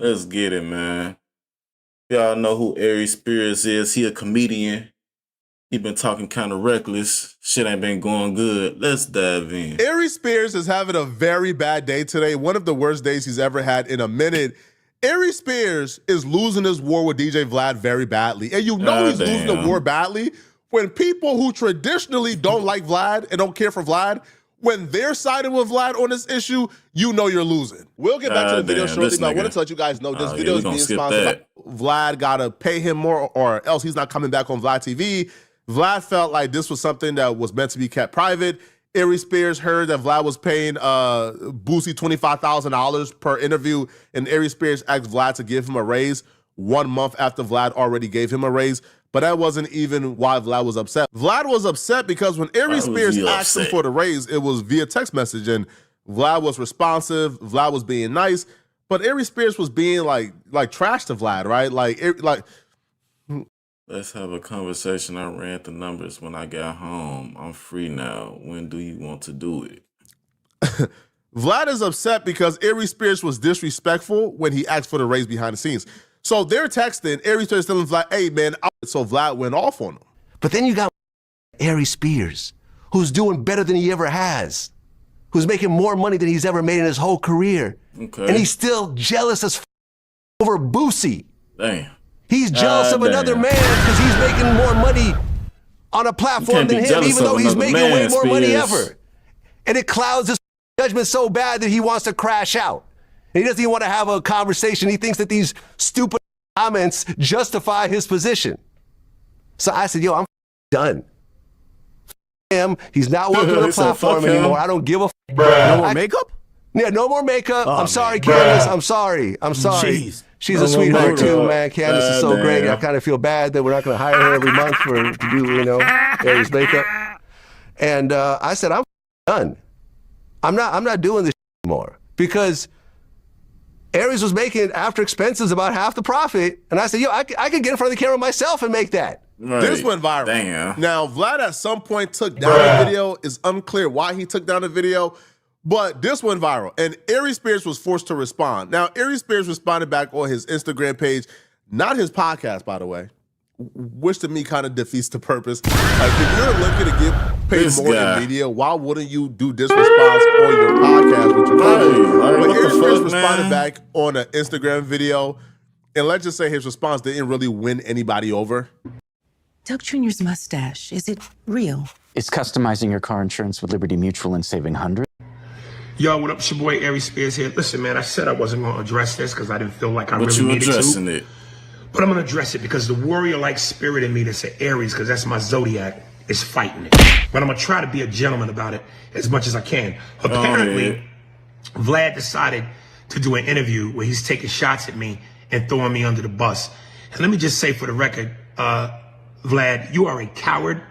Let's get it, man. Y'all know who Aries Spears is. He a comedian. He been talking kind of reckless. Shit ain't been going good. Let's dive in. Aries Spears is having a very bad day today. One of the worst days he's ever had in a minute. Aries Spears is losing his war with DJ Vlad very badly. And you know he's losing the war badly when people who traditionally don't like Vlad and don't care for Vlad, when they're siding with Vlad on this issue, you know you're losing. We'll get back to the video shortly, but I wanted to let you guys know this video is being sponsored by Vlad. Gotta pay him more or else he's not coming back on Vlad TV. Vlad felt like this was something that was meant to be kept private. Aries Spears heard that Vlad was paying Boosie $25,000 per interview, and Aries Spears asked Vlad to give him a raise 1 month after Vlad already gave him a raise. But that wasn't even why Vlad was upset. Vlad was upset because when Aries Spears asked him for the raise, it was via text message, and Vlad was responsive. Vlad was being nice, but Aries Spears was being like trash to Vlad, right? Like. Let's have a conversation. I ran the numbers when I got home. I'm free now. When do you want to do it? Vlad is upset because Aries Spears was disrespectful when he asked for the raise behind the scenes. So they're texting. Aries Spears telling Vlad, hey, man. So Vlad went off on him. But then you got Aries Spears, who's doing better than he ever has, who's making more money than he's ever made in his whole career. Okay. And he's still jealous as over Boosie. Damn. He's jealous of another man because he's making more money on a platform than him, even though he's making way more money ever. And it clouds his judgment so bad that he wants to crash out. And he doesn't even want to have a conversation. He thinks that these stupid comments justify his position. So I said, yo, I'm done. Him. He's not working on the platform anymore. I don't give a f. No more makeup? Yeah, no more makeup. I'm sorry, Candace. I'm sorry. Jeez. She's a sweetheart too, man. Candace is so great. I kind of feel bad that we're not going to hire her every month to do, Aries makeup. And I said, I'm done. I'm not doing this anymore because Aries was making after expenses about half the profit, and I said, yo, I could get in front of the camera myself and make that. Right. This went viral. Damn. Now, Vlad at some point took down the video. It's unclear why he took down the video. But this went viral, and Aries Spears was forced to respond. Now, Aries Spears responded back on his Instagram page, not his podcast, by the way, which to me kind of defeats the purpose. Like, if you're looking to get paid more in media, why wouldn't you do this response on your podcast with your podcast? But Aries Spears responded back on an Instagram video, and let's just say his response didn't really win anybody over. Doug Jr.'s mustache, is it real? It's customizing your car insurance with Liberty Mutual and saving hundreds. Yo, what up? It's your boy Aries Spears here. Listen, man, I said I wasn't going to address this because I didn't feel like I really needed to. But I'm going to address it because the warrior-like spirit in me that's an Aries, because that's my zodiac, is fighting it. But I'm going to try to be a gentleman about it as much as I can. Apparently, Vlad decided to do an interview where he's taking shots at me and throwing me under the bus. And let me just say for the record, Vlad, you are a coward,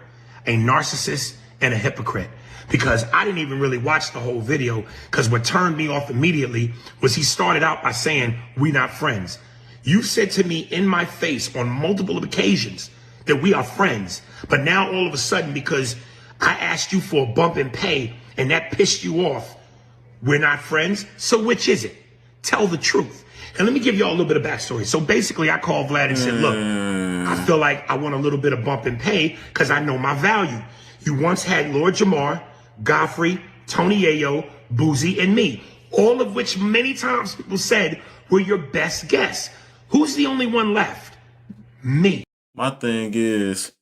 a narcissist, and a hypocrite. Because I didn't even really watch the whole video, because what turned me off immediately was he started out by saying, "We not friends." You said to me in my face on multiple occasions that we are friends. But now all of a sudden, because I asked you for a bump in pay and that pissed you off, we're not friends? So which is it? Tell the truth. And let me give y'all a little bit of backstory. So basically, I called Vlad and said, look, I feel like I want a little bit of bump in pay because I know my value. You once had Lord Jamar, Godfrey, Tony Yayo, Boozy, and me, all of which many times people said were your best guess. Who's the only one left? Me. My thing is,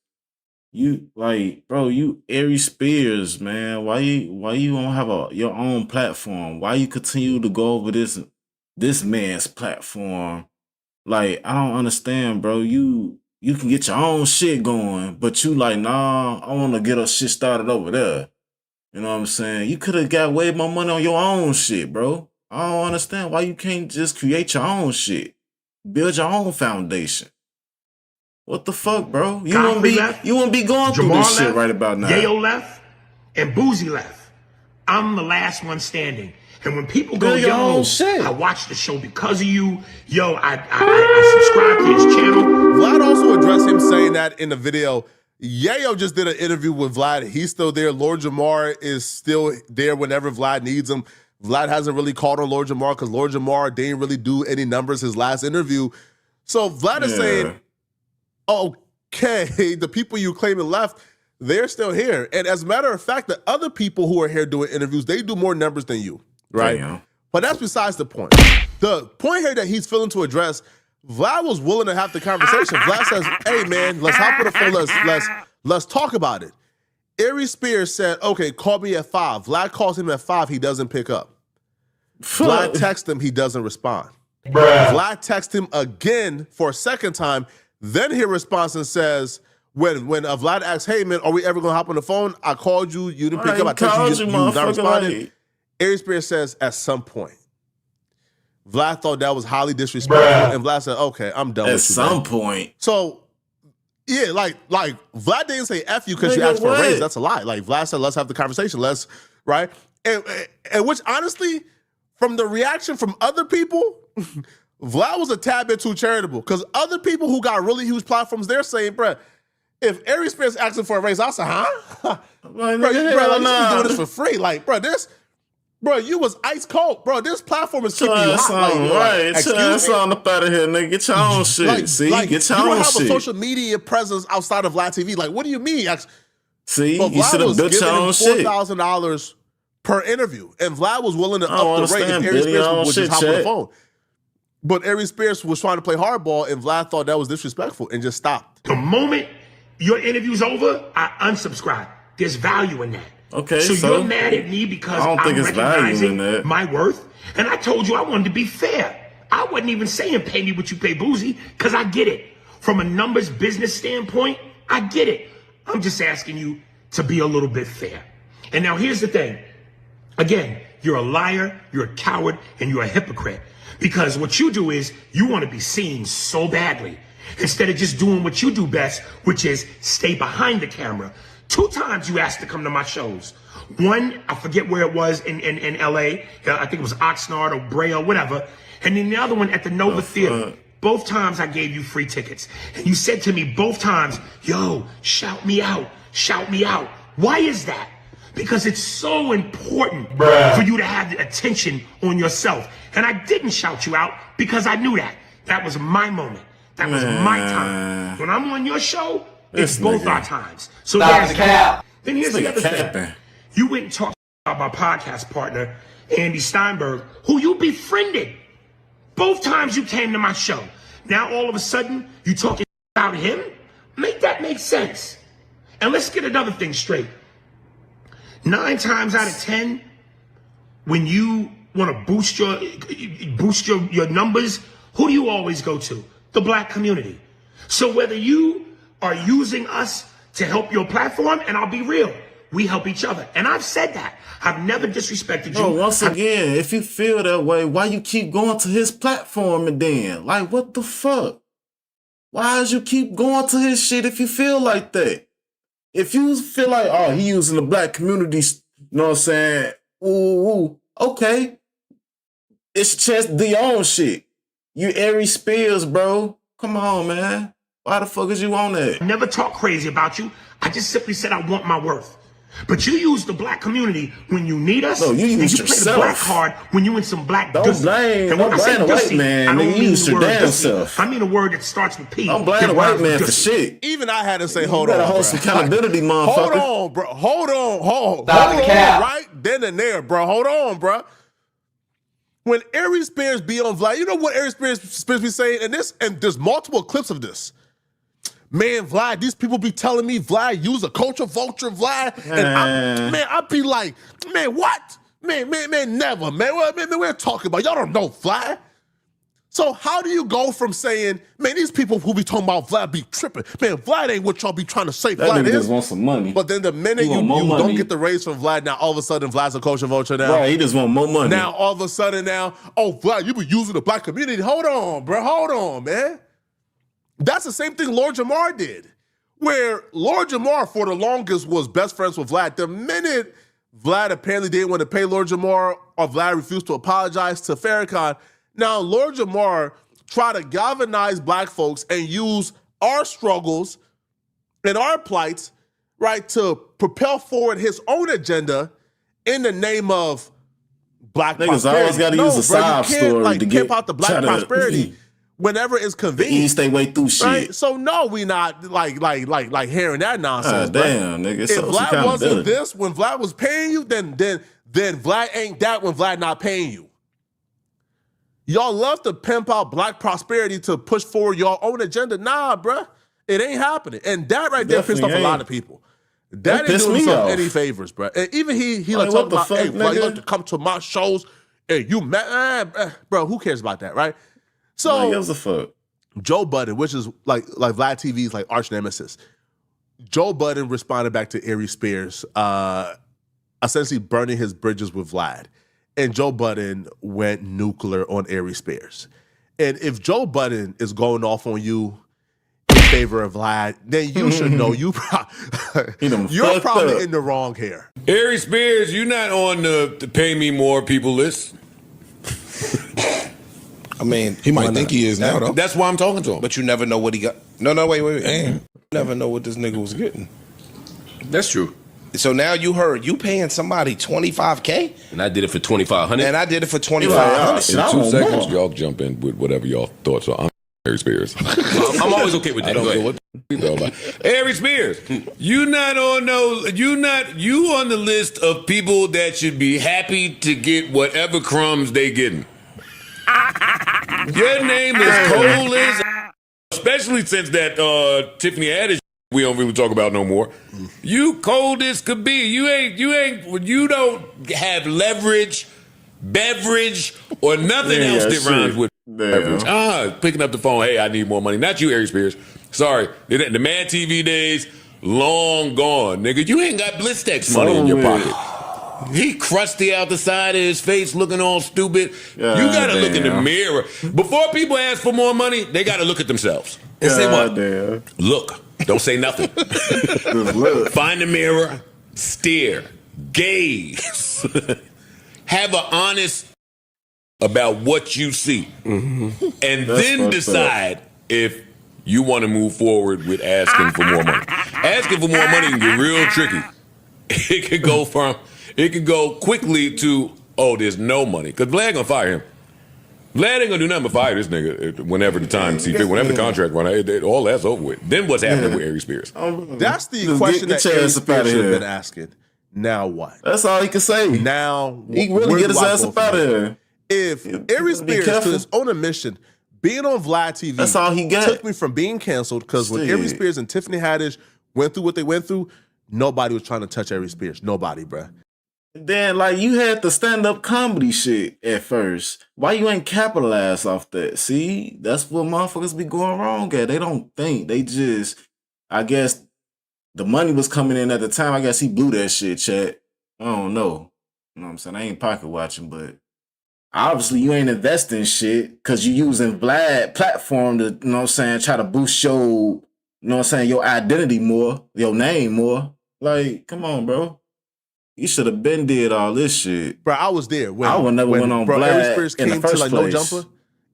you Aries Spears, man. Why you don't have your own platform? Why you continue to go over this man's platform? Like, I don't understand, bro. You can get your own shit going, but you like, nah, I want to get our shit started over there. You know what I'm saying? You could have got way more money on your own shit, bro. I don't understand why you can't just create your own shit. Build your own foundation. What the fuck, bro? You wouldn't be going through this shit right about now. Yayo left and Boozy left. I'm the last one standing. And when people go, yo, I watched the show because of you. Yo, I subscribe to his channel. Vlad also addressed him saying that in the video. Yayo just did an interview with Vlad. He's still there. Lord Jamar is still there whenever Vlad needs him. Vlad hasn't really called on Lord Jamar because Lord Jamar didn't really do any numbers his last interview. So Vlad is saying, okay, the people you claiming left, they're still here. And as a matter of fact, the other people who are here doing interviews, they do more numbers than you, right? Damn. But that's besides the point. The point here that he's feeling to address, Vlad was willing to have the conversation. Vlad says, hey, man, let's hop on the phone. Let's talk about it. Aries Spears said, okay, call me at 5. Vlad calls him at 5. He doesn't pick up. Vlad texts him. He doesn't respond. Vlad texts him again for a second time. Then he responds and says, when Vlad asks, hey, man, are we ever going to hop on the phone? I called you. You didn't pick up. I texted you. You not responded. Aries Spears says, at some point. Vlad thought that was highly disrespectful. And Vlad said, okay, I'm done with you. At some point. So, yeah, like Vlad didn't say F you because you asked for a raise. That's a lie. Like Vlad said, let's have the conversation. Right? And which honestly, from the reaction from other people, Vlad was a tad bit too charitable. Because other people who got really huge platforms, they're saying, bruh, if Aries Spears asking for a raise, I'll say, huh? Like, bro, you doing this for free. Like, bro, you was ice cold. Bro, this platform is keeping you hot. Right. That's on up out of here, nigga. Get your own shit. Get your own shit. You don't have a social media presence outside of Vlad TV. Like, what do you mean? See, you should have built your own shit. $4,000 per interview. And Vlad was willing to up the rate if Aries Spears would just hop on the phone. But Aries Spears was trying to play hardball, and Vlad thought that was disrespectful and just stopped. The moment your interview's over, I unsubscribe. There's value in that. Okay, so you're mad at me because I'm recognizing my worth? And I told you I wanted to be fair. I wasn't even saying pay me what you pay Boozy, because I get it. From a numbers business standpoint, I get it. I'm just asking you to be a little bit fair. And now here's the thing. Again, you're a liar, you're a coward, and you're a hypocrite. Because what you do is you want to be seen so badly. Instead of just doing what you do best, which is stay behind the camera. 2 times you asked to come to my shows. One, I forget where it was in LA. I think it was Oxnard or Brea or whatever. And then the other one at the Nova Theater. Both times I gave you free tickets. And you said to me both times, yo, shout me out. Shout me out. Why is that? Because it's so important for you to have the attention on yourself. And I didn't shout you out because I knew that. That was my moment. That was my time. When I'm on your show, it's both our times. So there's that. Then here's the other thing. You went and talked about my podcast partner, Andy Steinberg, who you befriended. Both times you came to my show. Now all of a sudden, you talking about him? Make that make sense. And let's get another thing straight. 9 times out of 10, when you want to boost your numbers, who do you always go to? The black community. So whether you are using us to help your platform, and I'll be real, we help each other. And I've said that. I've never disrespected you. Bro, once again, if you feel that way, why you keep going to his platform and then? Like, what the fuck? Why does you keep going to his shit if you feel like that? If you feel like, oh, he using the black community, you know what I'm saying? Ooh, okay. It's just the own shit. You Aries Spears, bro. Come on, man. Why the fuck is you on that? I never talk crazy about you. I just simply said I want my worth. But you use the black community when you need us. No, you use and you yourself. play the black card when you in some black Don't blame the white man. I don't mean use your damn self. I mean a word that starts with P. Don't blame the white man for shit. Even I had to say, hold on, hold some accountability, motherfucker. Hold on, bro. Hold on, right then and there, bro. Hold on, bro. When Aries Spears be on Vlad, you know what Aries Spears be saying? And there's multiple clips of this. Man, Vlad, these people be telling me Vlad use a culture vulture, Vlad. And I'd be like, man, what? Man, never, man. We're talking about, y'all don't know Vlad. So how do you go from saying, man, these people who be talking about Vlad be tripping. Man, Vlad ain't what y'all be trying to say that Vlad nigga is. just want some money. But then the minute you don't get the raise from Vlad, now all of a sudden Vlad's a culture vulture now. Right, he just want more money. Now all of a sudden oh, Vlad, you be using the black community. Hold on, bro. Hold on, man. That's the same thing Lord Jamar did, where Lord Jamar for the longest was best friends with Vlad. The minute Vlad apparently didn't want to pay Lord Jamar or Vlad refused to apologize to Farrakhan, now Lord Jamar tried to galvanize black folks and use our struggles and our plights, right, to propel forward his own agenda in the name of black Niggas prosperity. always got to use a sob story like, to get out the black prosperity whenever it's convenient. Ease their way through shit. Right? So no, we not like hearing that nonsense. Damn, nigga. If Vlad wasn't this when Vlad was paying you, then Vlad ain't that when Vlad not paying you. Y'all love to pimp out black prosperity to push forward your own agenda. Nah, bruh. It ain't happening. And that right there pissed off a lot of people. That ain't doing himself any favors, bruh. And even he like talking about, hey, bro, you like to come to my shows and you bro, who cares about that, right? So gives a fuck. Joe Budden, which is like Vlad TV's like arch nemesis. Joe Budden responded back to Aries Spears, essentially burning his bridges with Vlad. And Joe Budden went nuclear on Aries Spears. And if Joe Budden is going off on you in favor of Vlad, then you should know you're probably in the wrong here. Aries Spears, you're not on the pay me more people list. I mean, he might think he is now, though. That's why I'm talking to him. But you never know what he got. No, wait. You never know what this nigga was getting. That's true. So now you heard you paying somebody $25K, and I did it for $2,500. And I did it for $2,500. In 2 seconds, y'all jump in with whatever y'all thoughts are. I'm Aries Spears. I'm always okay with that. I don't know what you know about. Aries Spears, you on the list of people that should be happy to get whatever crumbs they getting. Your name is cold as, especially since that Tiffany Haddish we don't really talk about no more. You cold as could be. You don't have leverage, beverage, or nothing else that rhymes with beverage. Picking up the phone, hey, I need more money. Not you, Aries Spears. Sorry. The Mad TV days, long gone. Nigga, you ain't got Blistex money in your pocket. He crusty out the side of his face looking all stupid. You gotta look in the mirror. Before people ask for more money, they gotta look at themselves. And say what? Look. Don't say nothing. Find the mirror, stare, gaze. Have an honest about what you see. And then decide if you want to move forward with asking for more money. Asking for more money can get real tricky. It could go quickly to, there's no money. Because Vlad gonna fire him. Vlad ain't gonna do nothing but fire this nigga whenever the time see fit, whenever the contract run out, all that's over with. Then what's happening with Aries Spears? That's the question that Aries Spears should have been asking. Now what? That's all he can say. Now he really get his ass up out of here. If Aries Spears, to his own admission, being on Vlad TV, that's all he got. Took me from being canceled because when Aries Spears and Tiffany Haddish went through what they went through, nobody was trying to touch Aries Spears. Nobody, bruh. Then, like, you had the stand-up comedy shit at first. Why you ain't capitalized off that? See? That's what motherfuckers be going wrong at. They don't think. They just, I guess, the money was coming in at the time. I guess he blew that shit, chat. I don't know. You know what I'm saying? I ain't pocket watching, but obviously you ain't investing shit because you using Vlad platform to, you know what I'm saying, try to boost your, you know what I'm saying, your identity more, your name more. Like, come on, bro. You should have been did all this shit. Bro, I was there. I would never went on Vlad Aries Spears in the came first to like place. No Jumper,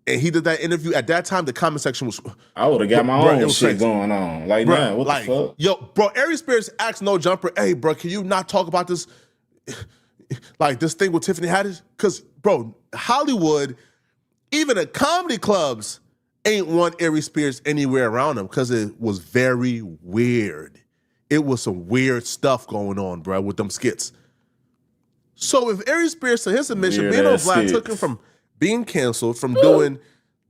and he did that interview. At that time, the comment section was... I would have got my own shit going on. Like, man, what the fuck? Yo, bro, Aries Spears asked No Jumper, hey, bro, can you not talk about this, like, this thing with Tiffany Haddish? Because, bro, Hollywood, even the comedy clubs, ain't want Aries Spears anywhere around them because it was very weird. It was some weird stuff going on, bro, with them skits. So if Aries Spears, to his admission, being on Vlad took him from being canceled, from doing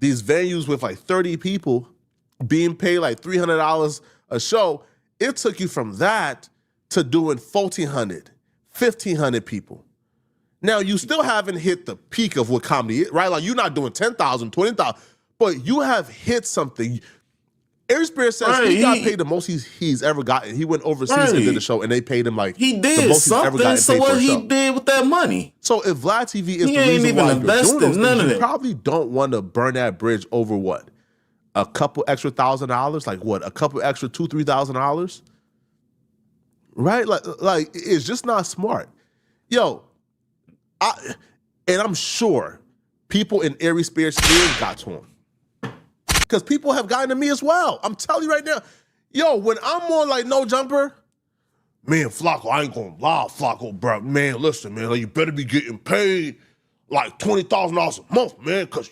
these venues with like 30 people, being paid like $300 a show, it took you from that to doing 1,400, 1,500 people. Now, you still haven't hit the peak of what comedy is, right? Like, you're not doing 10,000, 20,000, but you have hit something. Aries Spears says he got paid the most he's ever gotten. He went overseas and did the show, and they paid him like he did the most something. He's ever gotten so paid what for a he show. did with that money? So if Vlad TV is he the ain't reason even why you're doing invested those none things, of you it. probably don't want to burn that bridge over what? A couple extra $1,000? Like what? A couple extra $2,000, $3,000? Right? Like it's just not smart. Yo, and I'm sure people in Aries Spears' ears got to him. Because people have gotten to me as well. I'm telling you right now. Yo, when I'm on like No Jumper, man, Flacco, I ain't gonna lie, Flacco, bro. Man, listen, man, like, you better be getting paid. like $20,000 a month, man, because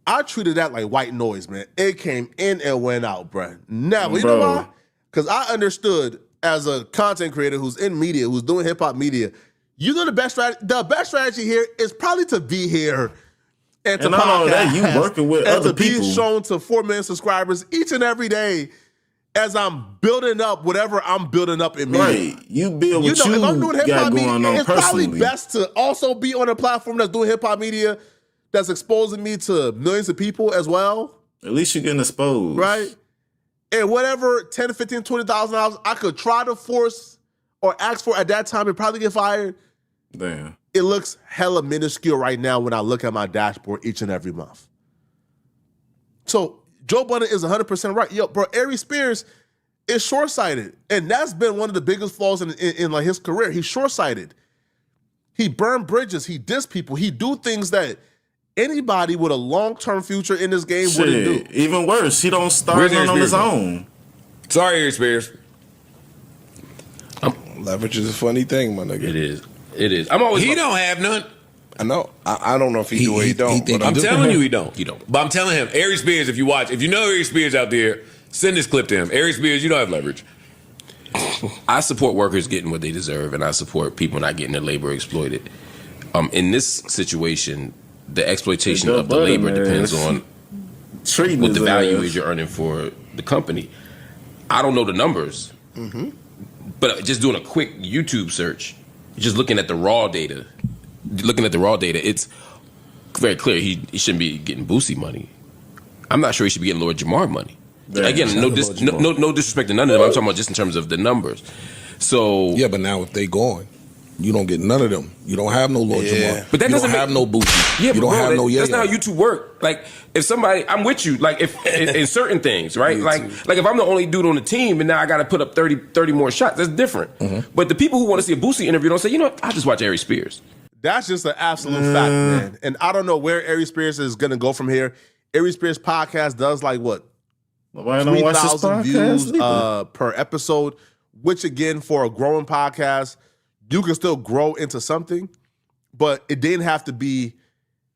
I treated that like white noise, man. It came in and went out, bro. Never. You know why? Because I understood as a content creator who's in media, who's doing hip-hop media, you know the best strategy here is probably to be here and to podcast. That you working with and other to people. be shown to 4 million subscribers each and every day as I'm building up whatever I'm building up in media. Right. You build what you if I'm doing hip-hop got media, it's personally. probably best to also be on a platform that's doing hip-hop media that's exposing me to millions of people as well. At least you're getting exposed. Right? And whatever $10, $15, $20,000 I could try to force or ask for at that time and probably get fired. Damn. It looks hella minuscule right now when I look at my dashboard each and every month. So Joe Budden is 100% right. Yo, bro, Aries Spears is short-sighted. And that's been one of the biggest flaws in like his career. He's short-sighted. He burned bridges. He dissed people. He do things that anybody with a long-term future in this game wouldn't do. Even worse, he don't start on his own. Sorry, Aries Spears. Leverage is a funny thing, my nigga. It is. It is. I'm always. He don't have none. I know. I don't know if he do or he don't. I'm telling you, he don't. He don't. But I'm telling him, Aries Spears, if you know Aries Spears out there, send this clip to him. Aries Spears, you don't have leverage. I support workers getting what they deserve, and I support people not getting their labor exploited. In this situation, the exploitation of the labor depends on what the value is you're earning for the company. I don't know the numbers, but just doing a quick YouTube search, just looking at the raw data, it's very clear he shouldn't be getting Boosie money. I'm not sure he should be getting Lord Jamar money. Again, no disrespect to none of them. I'm talking about just in terms of the numbers. So yeah, but now if they gone, you don't get none of them. You don't have no Lord Jamar. But that you doesn't have no Boosie. Yeah, you don't have no. That's not how YouTube work. Like if somebody, I'm with you. Like if in certain things, right? Like if I'm the only dude on the team and now I got to put up 30 more shots. That's different. But the people who want to see a Boosie interview don't say, you know what? I'll just watch Aries Spears. That's just an absolute fact, man. And I don't know where Aries Spears is going to go from here. Aries Spears podcast does like what? 3,000 views per episode, which again, for a growing podcast, you can still grow into something, but it didn't have to be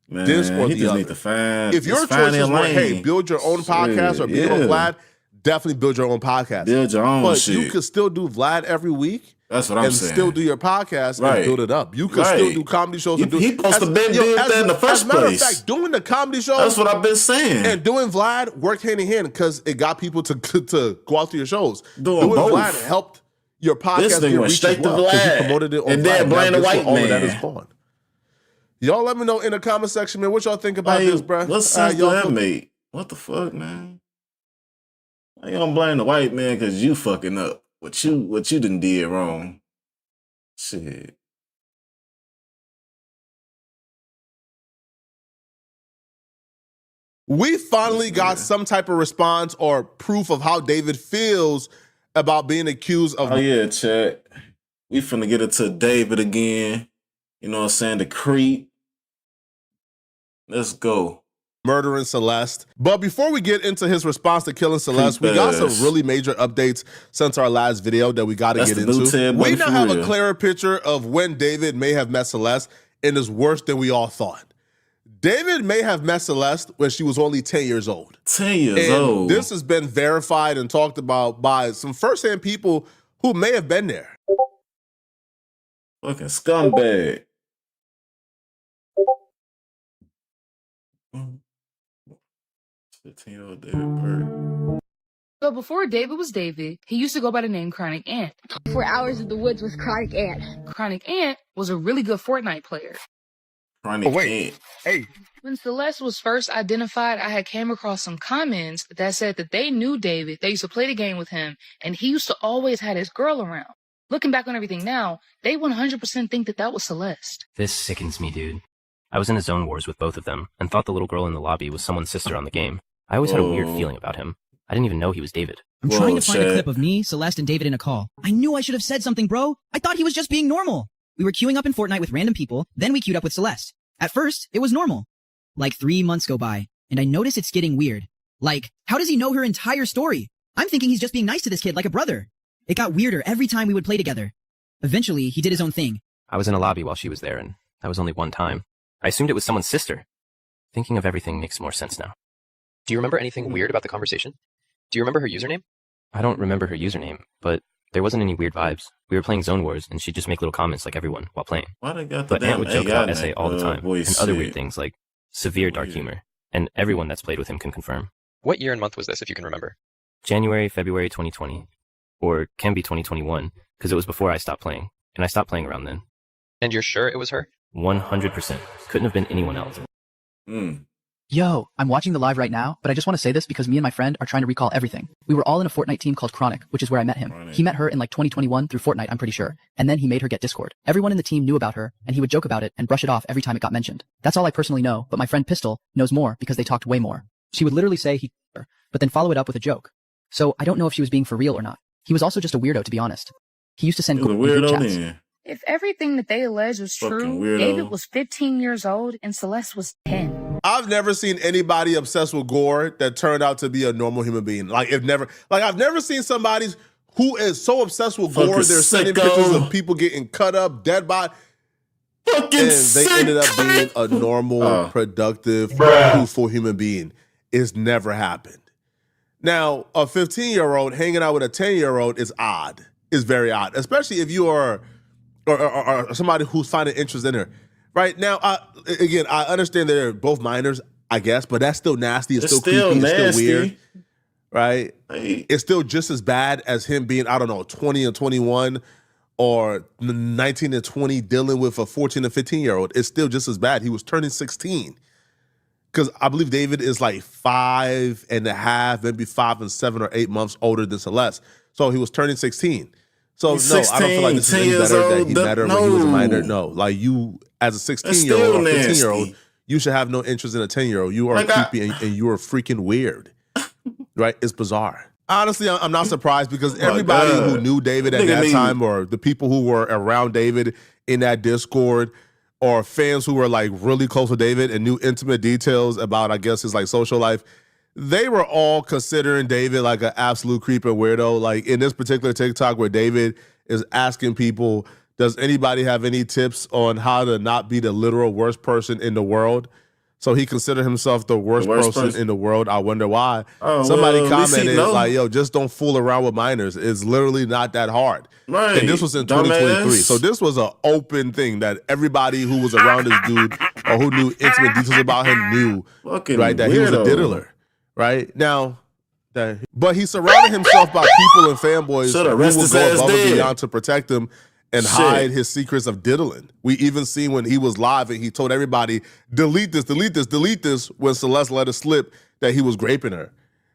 this or the other. If your choices were, hey, build your own podcast or be on Vlad, definitely build your own podcast. Build your own shit. But you could still do Vlad every week. That's what I'm saying. And still do your podcast and build it up. You could still do comedy shows. He supposed to been doing that in the first place. As a matter of fact, doing the comedy shows. That's what I've been saying. And doing Vlad worked hand in hand because it got people to go out to your shows. Doing both. Vlad helped your podcast get reach as well because you promoted it on and then blame the white man. That is gone. Y'all let me know in the comment section, man, what y'all think about this, bro. What sense do that make? What the fuck, man? Why you gonna blame the white man because you fucking up? What you done did wrong? Shit. We finally got some type of response or proof of how David feels about being accused of... Oh, yeah, chat. We finna get it to David again. You know what I'm saying? The creep. Let's go. Murdering Celeste. But before we get into his response to killing Celeste, we got some really major updates since our last video that we got to get into. We now have a clearer picture of when David may have met Celeste, and it's worse than we all thought. David may have met Celeste when she was only 10 years old. 10 years old. This has been verified and talked about by some firsthand people who may have been there. Fucking scumbag. So before David was David, he used to go by the name Chronic Ant. 4 hours in the woods with Chronic Ant. Chronic Ant was a really good Fortnite player. Chronic Ant. Hey. When Celeste was first identified, I had came across some comments that said that they knew David, they used to play the game with him, and he used to always have his girl around. Looking back on everything now, they 100% think that was Celeste. This sickens me, dude. I was in a zone wars with both of them, and thought the little girl in the lobby was someone's sister on the game. I always had a weird feeling about him. I didn't even know he was David. I'm trying to find a clip of me, Celeste, and David in a call. I knew I should have said something, bro. I thought he was just being normal. We were queuing up in Fortnite with random people, then we queued up with Celeste. At first, it was normal. Like 3 months go by, and I notice it's getting weird. Like, how does he know her entire story? I'm thinking he's just being nice to this kid like a brother. It got weirder every time we would play together. Eventually, he did his own thing. I was in a lobby while she was there, and that was only one time. I assumed it was someone's sister. Thinking of everything makes more sense now. Do you remember anything weird about the conversation? Do you remember her username? I don't remember her username, but there wasn't any weird vibes. We were playing Zone Wars, and she'd just make little comments like everyone while playing. Why they got the But Ant would joke about SA all the time, boy, and other weird things like severe dark humor, and everyone that's played with him can confirm. What year and month was this, if you can remember? January, February 2020. Or can be 2021, because it was before I stopped playing, and I stopped playing around then. And you're sure it was her? 100%. Couldn't have been anyone else. Yo, I'm watching the live right now, but I just want to say this because me and my friend are trying to recall everything. We were all in a Fortnite team called Chronic, which is where I met him. He met her in like 2021 through Fortnite, I'm pretty sure. And then he made her get Discord. Everyone in the team knew about her, and he would joke about it and brush it off every time it got mentioned. That's all I personally know, but my friend Pistol knows more because they talked way more. She would literally say he her, but then follow it up with a joke. So I don't know if she was being for real or not. He was also just a weirdo, to be honest. He used to send group chats. If everything that they allege was true, David was 15 years old and Celeste was 10. I've never seen anybody obsessed with gore that turned out to be a normal human being. I've never seen somebody who is so obsessed with gore they're sending pictures of people getting cut up, dead body, and they ended up being a normal, productive, truthful human being. It's never happened. Now, a 15-year-old hanging out with a 10-year-old is odd. It's very odd, especially if you are or somebody who's finding interest in her. Right now, I understand they're both minors, I guess, but that's still nasty. It's still creepy. Nasty. It's still weird. Right? It's still just as bad as him being, 20 and 21 or 19 and 20 dealing with a 14 and 15-year-old. It's still just as bad. He was turning 16. Because I believe David is like 5.5, maybe 5 and 7 or 8 months older than Celeste. So he was turning 16. So He's no, 16, I don't feel like this is any better that he met her when he was a minor. No, like you as a 16-year-old or 15-year-old, you should have no interest in a 10-year-old. You are creepy and you are freaking weird. Right? It's bizarre. Honestly, I'm not surprised because everybody who knew David at that time or the people who were around David in that Discord or fans who were like really close to David and knew intimate details about, I guess, his like social life, they were all considering David like an absolute creep and weirdo. Like in this particular TikTok where David is asking people, does anybody have any tips on how to not be the literal worst person in the world? So he considered himself the worst person in the world. I wonder why. Somebody commented like, yo, just don't fool around with minors. It's literally not that hard. Right. And this was in 2023. So this was an open thing that everybody who was around this dude or who knew intimate details about him knew, right, that he was a diddler. Right? Now, but he surrounded himself by people and fanboys who would go above and beyond to protect him and hide his secrets of diddling. We even seen when he was live and he told everybody, delete this, delete this, delete this, when Celeste let it slip that he was graping her.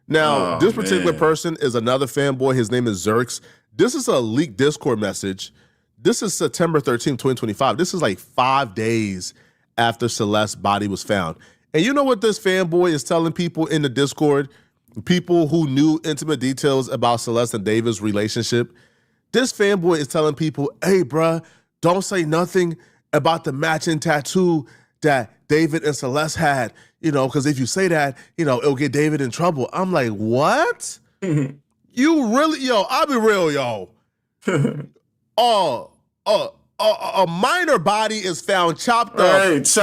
Now, this particular person is another fanboy. His name is Zerx. This is a leaked Discord message. This is September 13th, 2025. This is like 5 days after Celeste's body was found. And you know what this fanboy is telling people in the Discord? People who knew intimate details about Celeste and David's relationship. This fanboy is telling people, hey, bruh, don't say nothing about the matching tattoo that David and Celeste had, because if you say that, it'll get David in trouble. I'm like, what? You really, I'll be real, yo. A minor body is found chopped up in his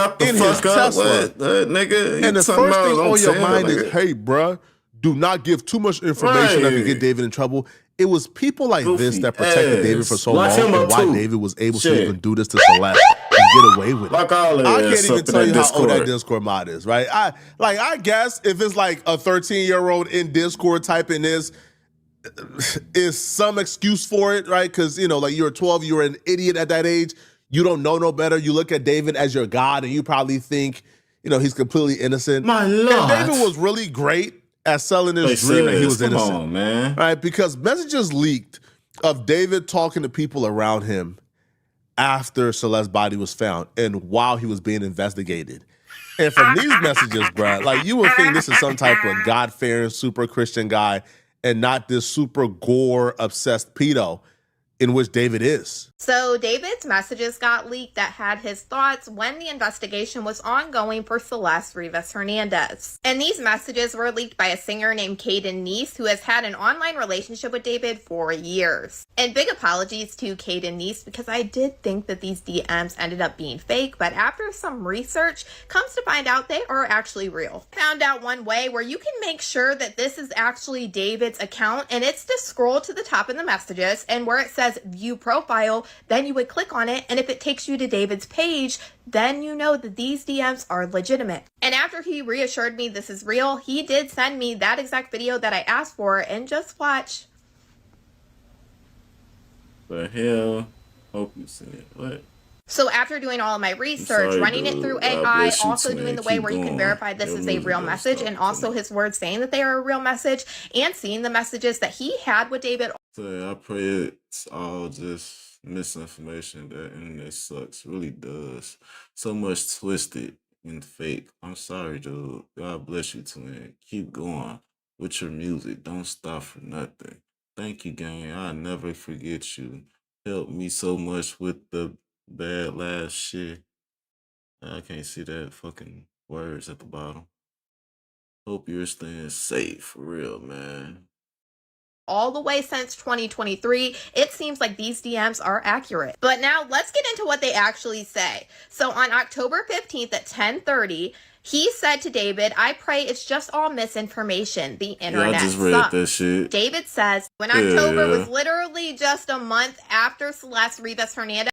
Tesla. Nigga? And the first thing on your mind is, hey, bruh, do not give too much information that could get David in trouble. It was people like this that protected David for so long and why David was able to even do this to Celeste and get away with it. I can't even tell you how old that Discord mod is, right? I guess if it's like a 13-year-old in Discord typing this, is some excuse for it, right? Because, like you're 12, you're an idiot at that age. You don't know no better. You look at David as your God and you probably think, he's completely innocent. My Lord. And David was really great at selling his dream that he was innocent. Come on, man. Right? Because messages leaked of David talking to people around him after Celeste's body was found and while he was being investigated. And from these messages, bruh, like you would think this is some type of God-fearing, super Christian guy and not this super gore-obsessed pedo. in which David is. So David's messages got leaked that had his thoughts when the investigation was ongoing for Celeste Rivas Hernandez. And these messages were leaked by a singer named Caden Neese, who has had an online relationship with David for years. And big apologies to Caden Neese, because I did think that these DMs ended up being fake, but after some research, comes to find out they are actually real. Found out one way where you can make sure that this is actually David's account, and it's to scroll to the top of the messages, and where it says view profile, then you would click on it, and if it takes you to David's page, then you know that these DMs are legitimate. And after he reassured me this is real, he did send me that exact video that I asked for, and just watch. The hell? Hope you see it. What? So after doing all of my research, running it through AI, also doing the way where you can verify this is a real message, and also his words saying that they are a real message, and seeing the messages that he had with David. So I pray it's all just misinformation. That internet sucks, really does. So much twisted and fake. I'm sorry, dude. God bless you, twin. Keep going with your music. Don't stop for nothing. Thank you, gang. I'll never forget you. Helped me so much with the bad last shit. I can't see that fucking words at the bottom. Hope you're staying safe, for real, man. All the way since 2023, it seems like these DMs are accurate. But now let's get into what they actually say. So on October 15th at 10:30, he said to David, I pray it's just all misinformation. The internet I just read sucks. that shit. David says, when October was literally just a month after Celeste Rivas Hernandez.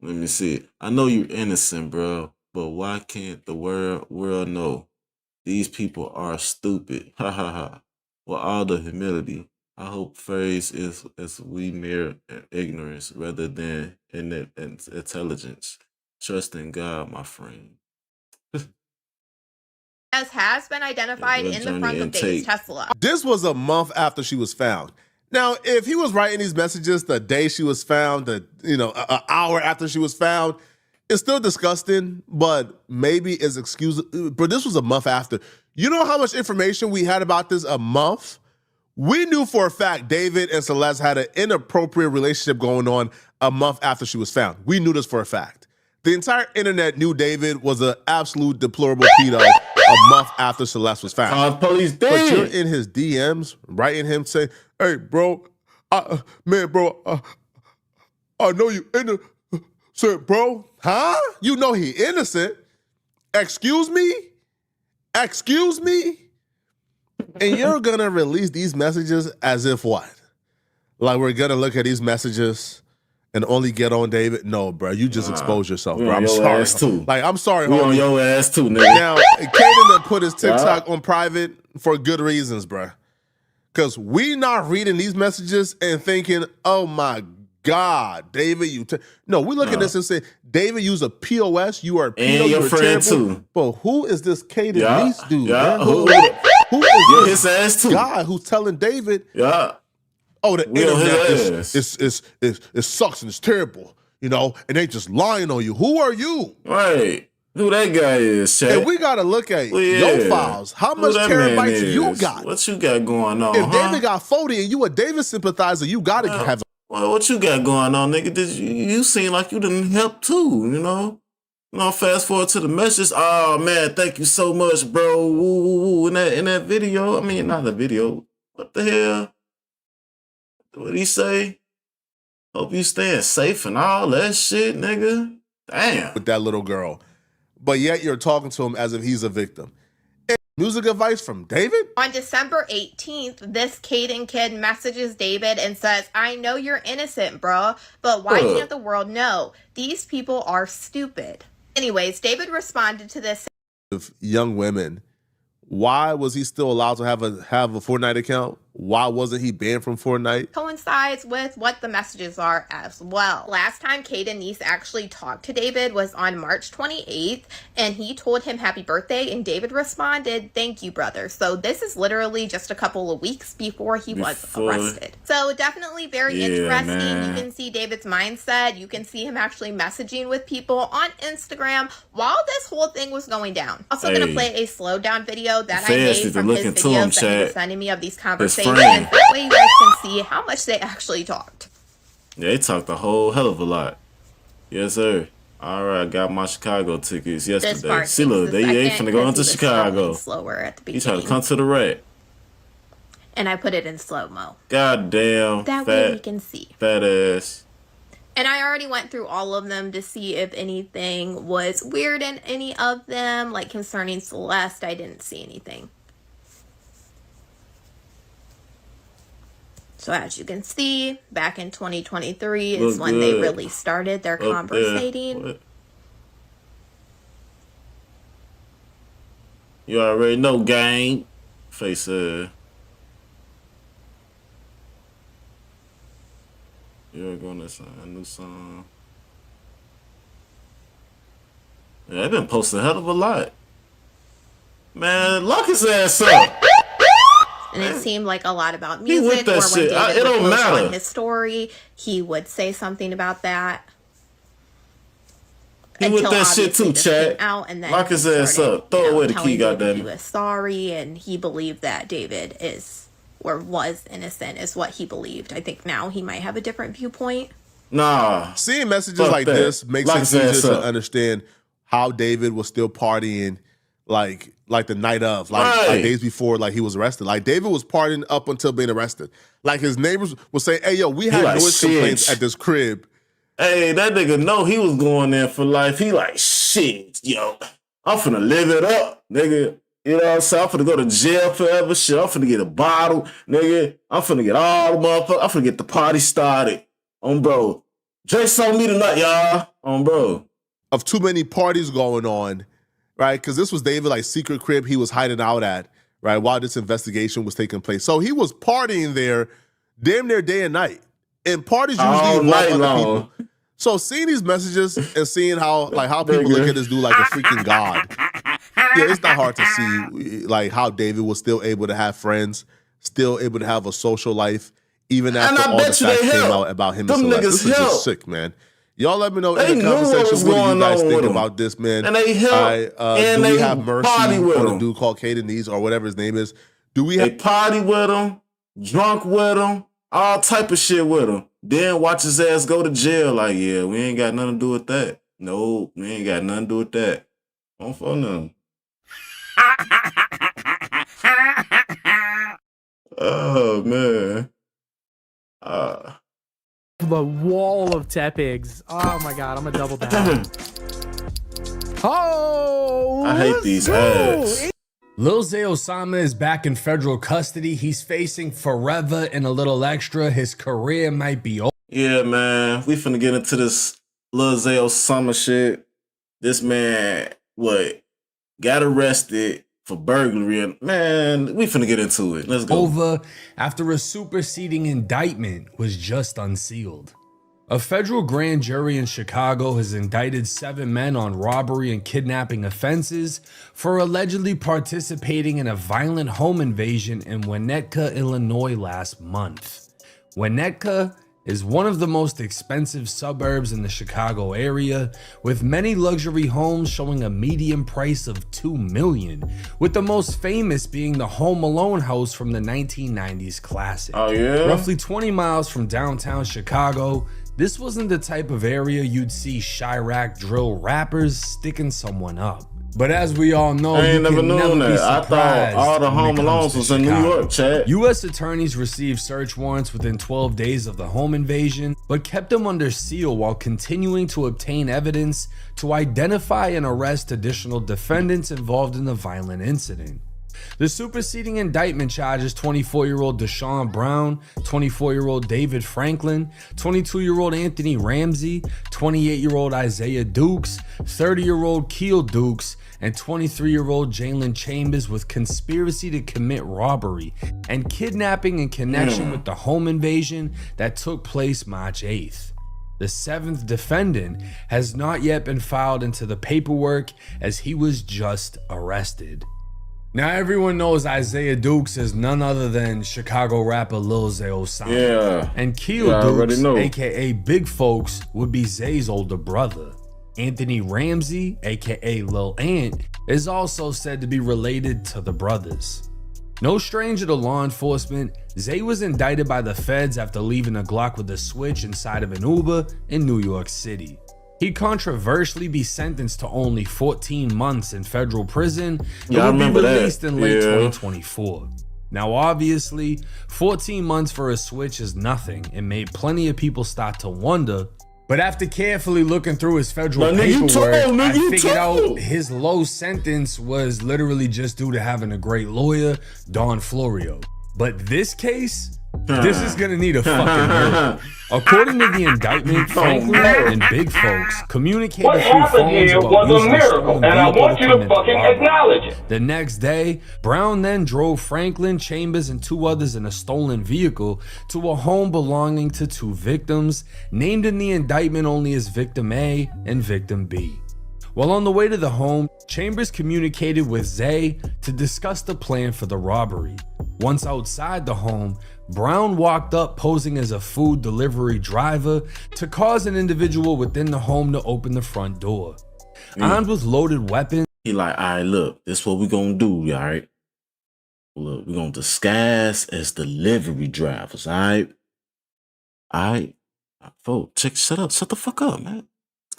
Let me see. I know you're innocent, bro, but why can't the world know? These people are stupid. Ha ha ha. With all the humility, I hope phrase is as we mere ignorance rather than intelligence. Trust in God, my friend. As has been identified in the front of David's Tesla. This was a month after she was found. Now, if he was writing these messages the day she was found, an hour after she was found, it's still disgusting, but maybe it's excusable. But this was a month after. You know how much information we had about this a month? We knew for a fact David and Celeste had an inappropriate relationship going on a month after she was found. We knew this for a fact. The entire internet knew David was an absolute deplorable pedo a month after Celeste was found. Police dead. But you're in his DMs, writing him saying, hey, bro, I know you innocent, bro. Huh? You know he innocent. Excuse me? Excuse me? And you're going to release these messages as if what? Like we're going to look at these messages and only get on David? No, bro. You just exposed yourself, bro. I'm sorry. Too. Like, I'm sorry, we homie. on your ass too, nigga. Now, Caden put his TikTok on private for good reasons, bro. Because we not reading these messages and thinking, oh my God, David, no, we look at this and say, David, you's a POS, you are a PO, and your friend terrible. too. But who is this Caden Neese dude? Yeah. Who is his ass too? Guy who's telling David, oh, the internet it sucks and it's terrible, and they just lying on you. Who are you? Right. Who that guy is, Shaq? And we got to look at your files. How much terabytes you got? What you got going on? If David got 40 and you a David sympathizer, you got to have. Well, what you got going on, nigga? You seem like you didn't help too, fast forward to the message. Oh man, thank you so much, bro. Woo, woo, woo. In that video, I mean, not the video. What the hell? What'd he say? Hope you staying safe and all that shit, nigga. Damn. With that little girl. But yet you're talking to him as if he's a victim. And music advice from David? On December 18th, this Caden kid messages David and says, I know you're innocent, bro, but why can't the world know? These people are stupid. Anyways, David responded to this. Of young women, why was he still allowed to have a Fortnite account? Why wasn't he banned from Fortnite? Coincides with what the messages are as well. Last time Caden Neese actually talked to David was on March 28th, and he told him happy birthday, and David responded, thank you, brother. So this is literally just a couple of weeks before he was arrested. So definitely very interesting. Man. You can see David's mindset. You can see him actually messaging with people on Instagram while this whole thing was going down. Also going to play a slow down video that I made from his videos that he was sending me of these conversations. And that way you guys can see how much they actually talked. Yeah, they talked a whole hell of a lot. Yes, sir. All right, got my Chicago tickets yesterday. See, look, they finna go into Chicago. Slower at the He beginning. trying to come to the rat. And I put it in slow-mo. God damn. That way we can see. Fat ass. And I already went through all of them to see if anything was weird in any of them. Like concerning Celeste, I didn't see anything. So as you can see, back in 2023 is when they really started their conversating. You already know, gang. Face You're gonna sign a new song. Yeah, they've been posting a hell of a lot. Man, lock his ass up. And it seemed like a lot about music, or when shit. David It would don't post matter. on his story, he would say something about that. He with that shit too, Chad. And then lock his ass up. Throw away the key, goddamn. He was sorry, and he believed that David is or was innocent, is what he believed. I think now he might have a different viewpoint. Nah. Seeing messages like this makes it easier to understand how David was still partying like the night of, like days before, like he was arrested. Like David was partying up until being arrested. Like his neighbors would say, "Hey, yo, we had noise complaints at this crib." Hey, that nigga know he was going there for life. He like, shit, yo, I'm finna live it up, nigga. You know what I'm saying? I'm finna go to jail forever. Shit, I'm finna get a bottle, nigga. I'm finna get all the motherfuckers. I'm finna get the party started. Bro. Drake's on me tonight, y'all. Bro. Of too many parties going on, right? Because this was David, like, secret crib he was hiding out at, right, while this investigation was taking place. So he was partying there damn near day and night. And parties usually involve other people. So seeing these messages and seeing how people look at this dude like a freaking god, yeah, it's not hard to see like how David was still able to have friends, still able to have a social life, even after all the facts came out about him and Celeste. This is just sick, man. Y'all let me know in the comment section, what do you guys think about this, man? And they help. Do we have mercy on a dude called Caden Nees or whatever his name is? Do we have party with him, drunk with him, all type of shit with him? Then watch his ass go to jail. Like, yeah, we ain't got nothing to do with that. No, we ain't got nothing to do with that. Don't for nothing. Oh, man. The wall of Tepigs. Oh, my God. I'm going to double down. Oh, I hate these ads. Lil Zay Osama is back in federal custody. He's facing forever and a little extra. His career might be over. Yeah, man. We finna get into this Lil Zay Osama shit. This man, got arrested for burglary. And man, we finna get into it. Let's go. Over after a superseding indictment was just unsealed. A federal grand jury in Chicago has indicted 7 men on robbery and kidnapping offenses for allegedly participating in a violent home invasion in Winnetka, Illinois last month. Winnetka is one of the most expensive suburbs in the Chicago area, with many luxury homes showing a median price of $2 million, with the most famous being the Home Alone house from the 1990s classic. Oh, yeah? Roughly 20 miles from downtown Chicago, this wasn't the type of area you'd see Chirac drill rappers sticking someone up. But as we all know, you can never be surprised. I thought all the Home Alones was in New York, Chad. U.S. attorneys received search warrants within 12 days of the home invasion, but kept them under seal while continuing to obtain evidence to identify and arrest additional defendants involved in the violent incident. The superseding indictment charges 24-year-old Deshaun Brown, 24-year-old David Franklin, 22-year-old Anthony Ramsey, 28-year-old Isaiah Dukes, 30-year-old Keel Dukes, and 23-year-old Jalen Chambers with conspiracy to commit robbery and kidnapping in connection with the home invasion that took place March 8th. The 7th defendant has not yet been filed into the paperwork as he was just arrested. Now everyone knows Isaiah Dukes is none other than Chicago rapper Lil Zay Osama. Yeah. And Keel Dukes, aka Big Folks, would be Zay's older brother. Anthony Ramsey, aka Lil Ant, is also said to be related to the brothers. No stranger to law enforcement, Zay was indicted by the feds after leaving a Glock with a switch inside of an Uber in New York City. He'd controversially be sentenced to only 14 months in federal prison and would be released in late 2024. Now obviously, 14 months for a switch is nothing and made plenty of people start to wonder, but after carefully looking through his federal paperwork, I figured out his low sentence was literally just due to having a great lawyer, Don Florio. But this case, this is gonna need a fucking miracle. According to the indictment, Franklin and Big Folks communicated through phones about using a stolen vehicle to commit the robbery. The next day, Brown then drove Franklin, Chambers, and two others in a stolen vehicle to a home belonging to two victims, named in the indictment only as Victim A and Victim B. While on the way to the home, Chambers communicated with Zay to discuss the plan for the robbery. Once outside the home, Brown walked up posing as a food delivery driver to cause an individual within the home to open the front door. Armed with loaded weapons, he like, all right, look, this is what we gonna do, all right? Look, we're gonna disguise as delivery drivers, all right? All right? Folks, shut the fuck up, man.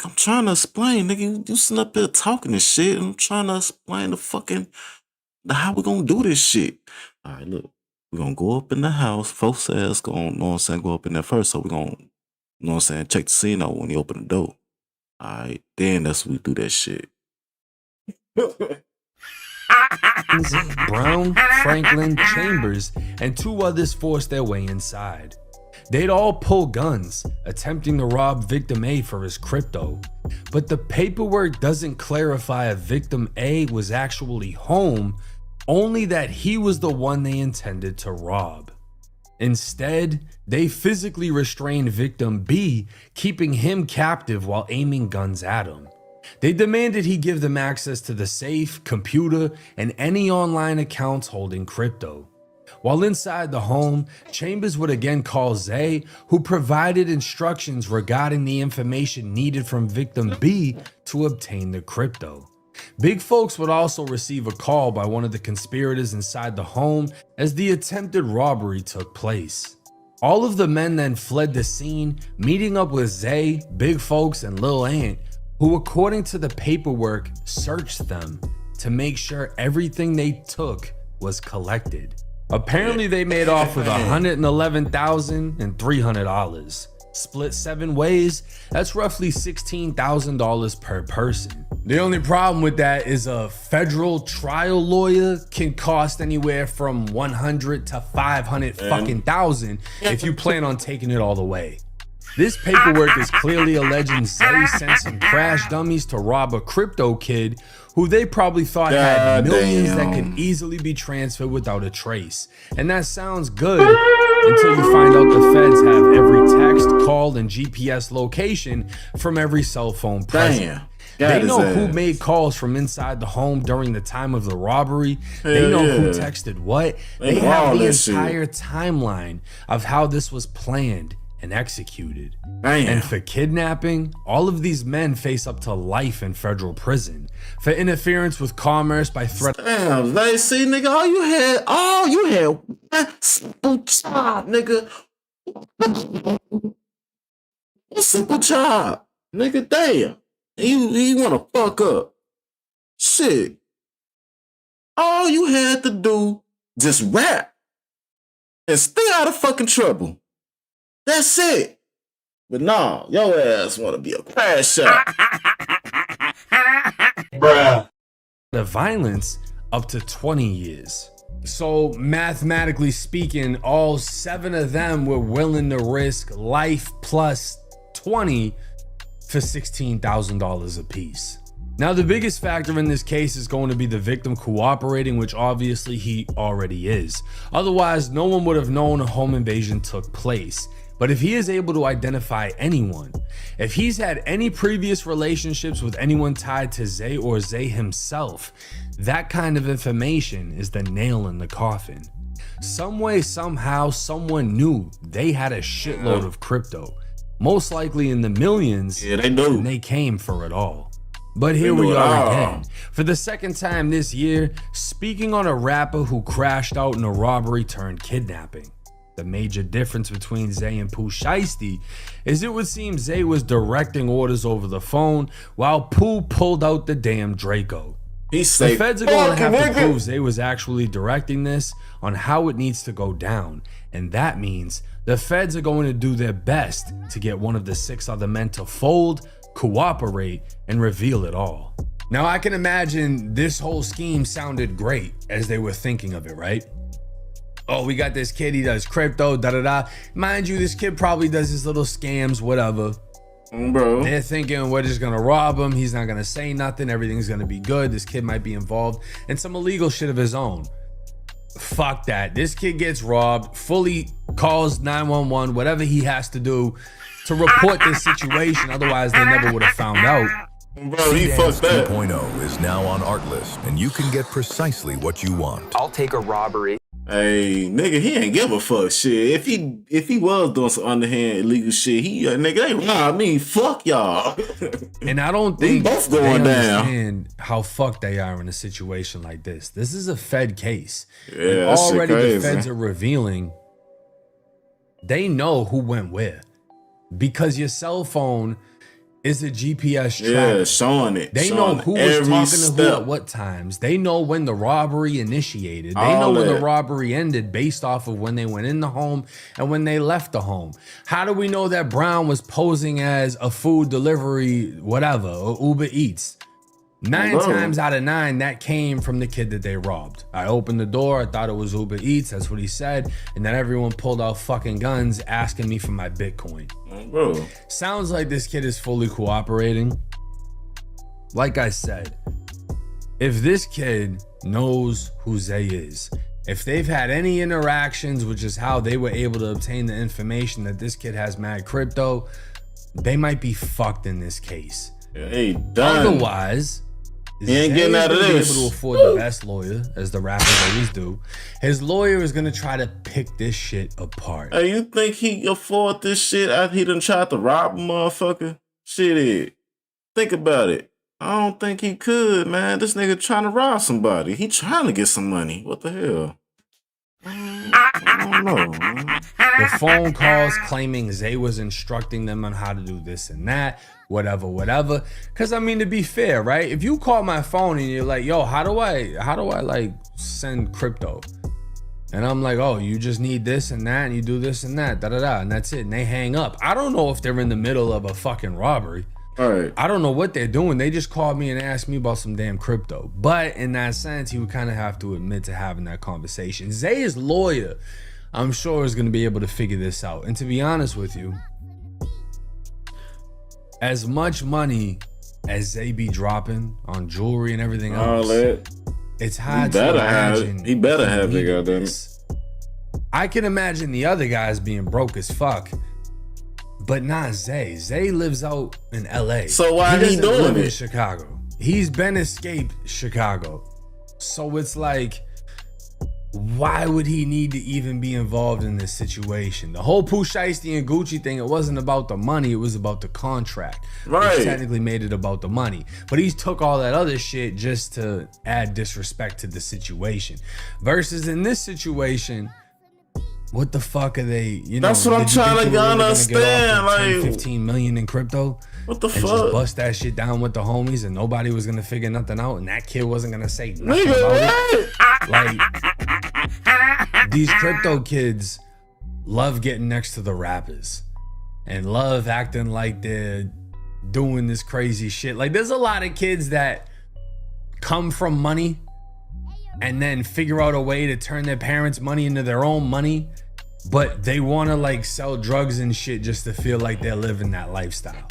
I'm trying to explain, nigga. You sitting up there talking this shit, and I'm trying to explain how we gonna do this shit. All right, look, we're gonna go up in the house. Folks says, go up in there first. So we're gonna, check the scene out when you open the door. All right, then that's when we do that shit. Brown, Franklin, Chambers, and two others forced their way inside. They'd all pull guns, attempting to rob Victim A for his crypto. But the paperwork doesn't clarify if Victim A was actually home, only that he was the one they intended to rob. Instead, they physically restrained Victim B, keeping him captive while aiming guns at him. They demanded he give them access to the safe, computer, and any online accounts holding crypto. While inside the home, Chambers would again call Zay, who provided instructions regarding the information needed from Victim B to obtain the crypto. Big Folks would also receive a call by one of the conspirators inside the home as the attempted robbery took place. All of the men then fled the scene, meeting up with Zay, Big Folks, and Lil Ant, who according to the paperwork searched them to make sure everything they took was collected. Apparently they made off with $111,300. Split 7 ways, that's roughly $16,000 per person. The only problem with that is a federal trial lawyer can cost anywhere from $100 to $500,000 if you plan on taking it all the way. This paperwork is clearly alleging Zay sent some crash dummies to rob a crypto kid who they probably thought had millions that could easily be transferred without a trace. And that sounds good until you find out the feds have every text, call, and GPS location from every cell phone present. They know who made calls from inside the home during the time of the robbery. They know who texted what. They have the entire timeline of how this was planned and executed. And for kidnapping, all of these men face up to life in federal prison. For interference with commerce by threat. Damn, they see, nigga, all you had one simple job, nigga. A simple job. Nigga, damn. You wanna fuck up. Shit. All you had to do, just rap and stay out of fucking trouble. That's it. But nah, your ass want to be a crash shot. Bruh. The violence up to 20 years. So mathematically speaking, all 7 of them were willing to risk life plus 20 for $16,000 apiece. Now, the biggest factor in this case is going to be the victim cooperating, which obviously he already is. Otherwise, no one would have known a home invasion took place. But if he is able to identify anyone, if he's had any previous relationships with anyone tied to Zay or Zay himself, that kind of information is the nail in the coffin. Some way, somehow, someone knew they had a shitload of crypto, most likely in the millions, and they came for it all. But here we are again, for the second time this year, speaking on a rapper who crashed out in a robbery turned kidnapping. The major difference between Zay and Pooh Shiesty is it would seem Zay was directing orders over the phone while Pooh pulled out the damn Draco. The feds are going to have to prove Zay was actually directing this on how it needs to go down. And that means the feds are going to do their best to get one of the 6 other men to fold, cooperate, and reveal it all. Now I can imagine this whole scheme sounded great as they were thinking of it, right? Oh, we got this kid, he does crypto, da-da-da. Mind you, this kid probably does his little scams, whatever. Bro. They're thinking we're just gonna rob him, he's not gonna say nothing, everything's gonna be good. This kid might be involved in some illegal shit of his own. Fuck that. This kid gets robbed, fully calls 911, whatever he has to do to report this situation. Otherwise, they never would have found out. Bro, he fucked that. 2.0 is now on Artlist, and you can get precisely what you want. I'll take a robbery. Hey, nigga, he ain't give a fuck shit. If he was doing some underhand illegal shit, nigga, they robbed me. Fuck y'all. And I don't think both going they down. understand how fucked they are in a situation like this. This is a Fed case. Yeah, and that shit already the crazy. feds are revealing they know who went where. Because your cell phone is a GPS tracker. Yeah, showing it. They know who was talking to who at what times. They know when the robbery initiated. They know when the robbery ended based off of when they went in the home and when they left the home. How do we know that Brown was posing as a food delivery, whatever, or Uber Eats? 9 times out of 9, that came from the kid that they robbed. I opened the door, I thought it was Uber Eats, that's what he said, and then everyone pulled out fucking guns asking me for my Bitcoin. Bro. Sounds like this kid is fully cooperating. Like I said, if this kid knows who Zay is, if they've had any interactions, which is how they were able to obtain the information that this kid has mad crypto, they might be fucked in this case. Hey, done. Otherwise, he ain't getting out of this. Able to afford the best lawyer, as the rappers always do. His lawyer is gonna try to pick this shit apart. Hey, you think he afford this shit after he done tried to rob a motherfucker? Shit, think about it. I don't think he could, man. This nigga trying to rob somebody. He trying to get some money. What the hell? I don't know, man. The phone calls claiming Zay was instructing them on how to do this and that, whatever. Cause I mean, to be fair, right? If you call my phone and you're like, yo, how do I like send crypto? And I'm like, oh, you just need this and that, and you do this and that, and that's it. And they hang up. I don't know if they're in the middle of a fucking robbery. All right. I don't know what they're doing. They just called me and asked me about some damn crypto. But in that sense, you would kind of have to admit to having that conversation. Zay's lawyer, I'm sure, is going to be able to figure this out. And to be honest with you, as much money as Zay be dropping on jewelry and everything else, it's hard to imagine. He better have it, goddamn. I can imagine the other guys being broke as fuck. But not Zay. Zay lives out in LA. So why he doesn't doing live in it? Chicago. He's been escaped Chicago. So it's like, why would he need to even be involved in this situation? The whole Pooh Shiesty and Gucci thing, it wasn't about the money, it was about the contract. Right. Which technically made it about the money. But he's took all that other shit just to add disrespect to the situation. Versus in this situation, what the fuck are they? That's what I'm trying to understand. Like 10, 15 million in crypto. What the and fuck? Just bust that shit down with the homies, and nobody was gonna figure nothing out, and that kid wasn't gonna say nothing about it. Like these crypto kids love getting next to the rappers and love acting like they're doing this crazy shit. Like there's a lot of kids that come from money and then figure out a way to turn their parents' money into their own money, but they want to like sell drugs and shit just to feel like they're living that lifestyle,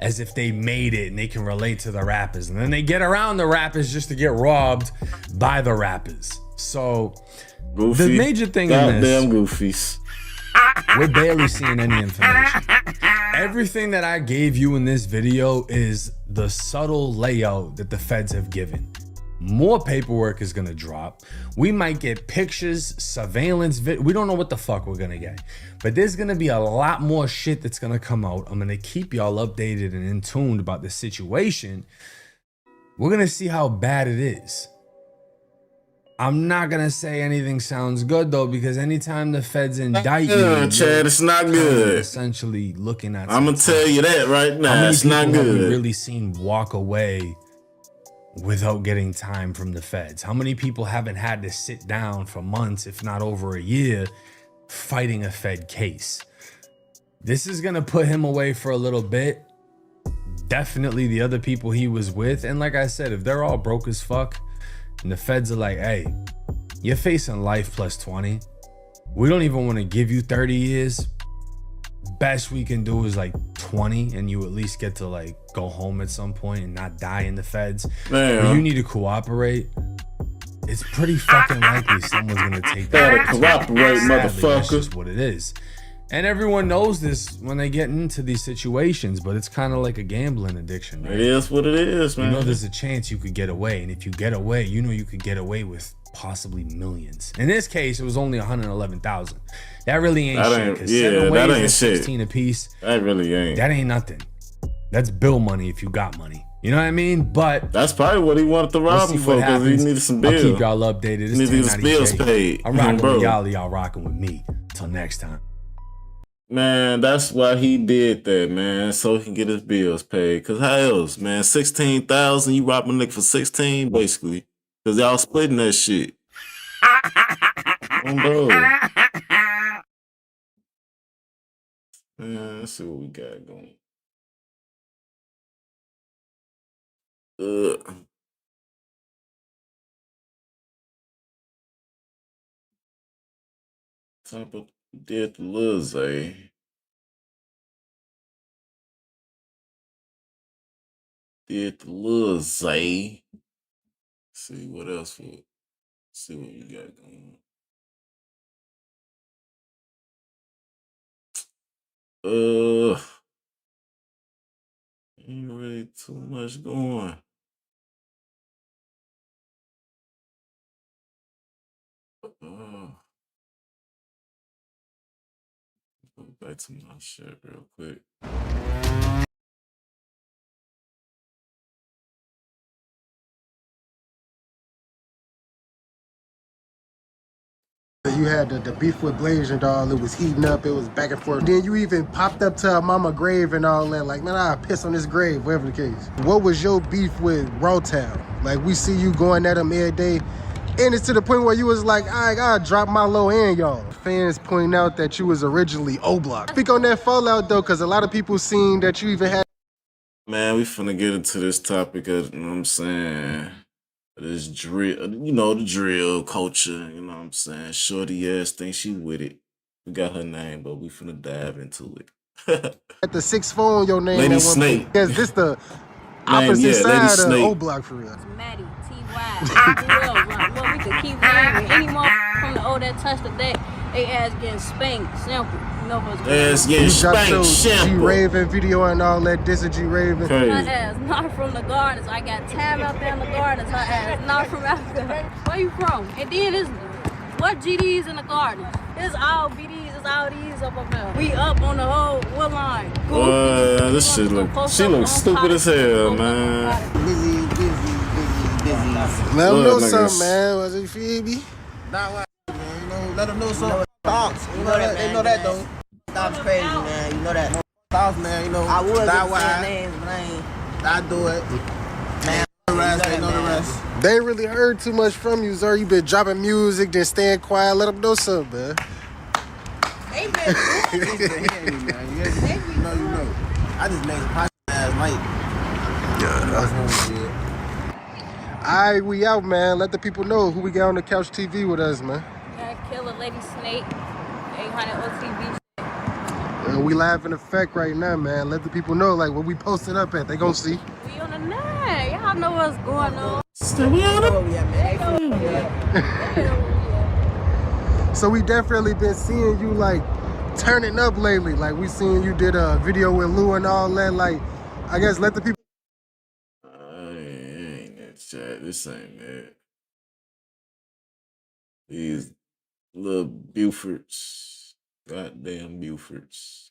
as if they made it and they can relate to the rappers, and then they get around the rappers just to get robbed by the rappers. So Goofy. The major thing in this, goddamn goofies. we're barely seeing any information. Everything that I gave you in this video is the subtle layout that the feds have given. More paperwork is gonna drop. We might get pictures, surveillance, we don't know what the fuck we're gonna get. But there's gonna be a lot more shit that's gonna come out. I'm gonna keep y'all updated and in tune about the situation. We're going to see how bad it is. I'm not going to say anything sounds good, though, because anytime the feds indict you, Chad, it's not good. Essentially looking at I'm going to tell you that right now. How many it's people not good. have we really seen walk away without getting time from the feds? How many people haven't had to sit down for months, if not over a year, fighting a Fed case? This is going to put him away for a little bit. Definitely the other people he was with. And like I said, if they're all broke as fuck and the feds are like, hey, you're facing life plus 20. We don't even want to give you 30 years. Best we can do is like 20 and you at least get to like go home at some point and not die in the feds. Man, you need to cooperate. It's pretty fucking likely someone's gonna take that. Cooperate, motherfucker. That's just what it is. And everyone knows this when they get into these situations, but it's kind of like a gambling addiction, right? It is what it is, man. You know there's a chance you could get away, and if you get away, you know you could get away with possibly millions. In this case, it was only 111,000. That really ain't shit. Because 7 ways and 16 a piece. That really ain't. That ain't nothing. That's bill money if you got money. You know what I mean? But that's probably what he wanted to rob him for, because he needed some bills. I'll keep y'all updated. He needed his bills paid. I'm rocking with y'all rocking with me. Till next time. Man, that's why he did that, man, so he can get his bills paid. Cause how else, man? 16,000, you robbing a nigga for 16, basically. Cause y'all splitting that shit. Bro. Man, let's see what we got going. Type of did the Lil Zay. Did the Lil Zay. See what else we see what we got going on. Ain't really too much going. Go back to my shit real quick. You had the beef with Blaze and all, it was heating up, it was back and forth. Then you even popped up to her mama grave and all that, like, man, I'll piss on this grave, whatever the case. What was your beef with Rawtown? Like, we see you going at him every day, and it's to the point where you was like, I gotta drop my low end, y'all. Fans point out that you was originally O-Block. Speak on that fallout, though, because a lot of people seen that you even had... Man, we finna get into this topic of, you know what I'm saying, this drill, you know, the drill culture, you know what I'm saying? Shorty ass thinks she with it. We got her name, but we finna dive into it. At the 6 phone, your name Lady at one Snake. point. Because this the opposite side of O-Block for real. Maddie, T.Y., well, we could keep naming any more from the old that touched the deck. They ass getting spanked, simple. You know what's going on. Ass getting spanked, simple. G-Raven video and all that, this is G-Raven. Her ass not from the gardens. I got Tab out there in the gardens. Her ass not from Africa. Where you from? And then it's what GDs in the gardens? It's all BDs, it's all these up there. We up on the whole wood line. This shit she looks stupid as hell, man. Busy. Let them know something, man. Was it feel me? Not what, man. You know, let them know something. Thoughts. You know that. They know that though. Thoughts crazy, man. You know that. Thoughts, man. You know. I would say names, but I do it. Man, the rest. They know the rest. They ain't really heard too much from you, sir. You been dropping music, then staying quiet. Let them know something, man. They been man. You know. I just made some hot last night. Yeah, that's what we did. All right, we out, man. Let the people know who we got on the Couch TV with us, man. Killer Lady Snake, 800 OTV. And we live in effect right now, man. Let the people know, like, what we posted up at. They gonna see. We on the net. Y'all know what's going on. So we definitely been seeing you, like, turning up lately. Like, we seen you did a video with Lou and all that. Like, I guess let the people... ain't that chat. This ain't that. These little Bufords. Goddamn Bufords.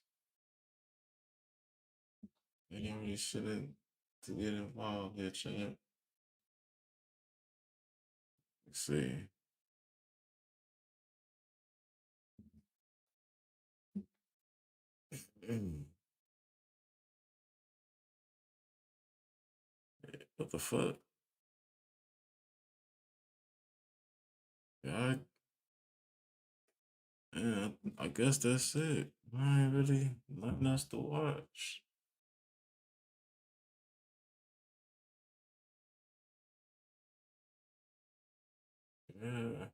They ain't really shit to get involved here, chat. Let's see. What the fuck? Yeah, I guess that's it. I ain't really nothing else to watch. Yeah.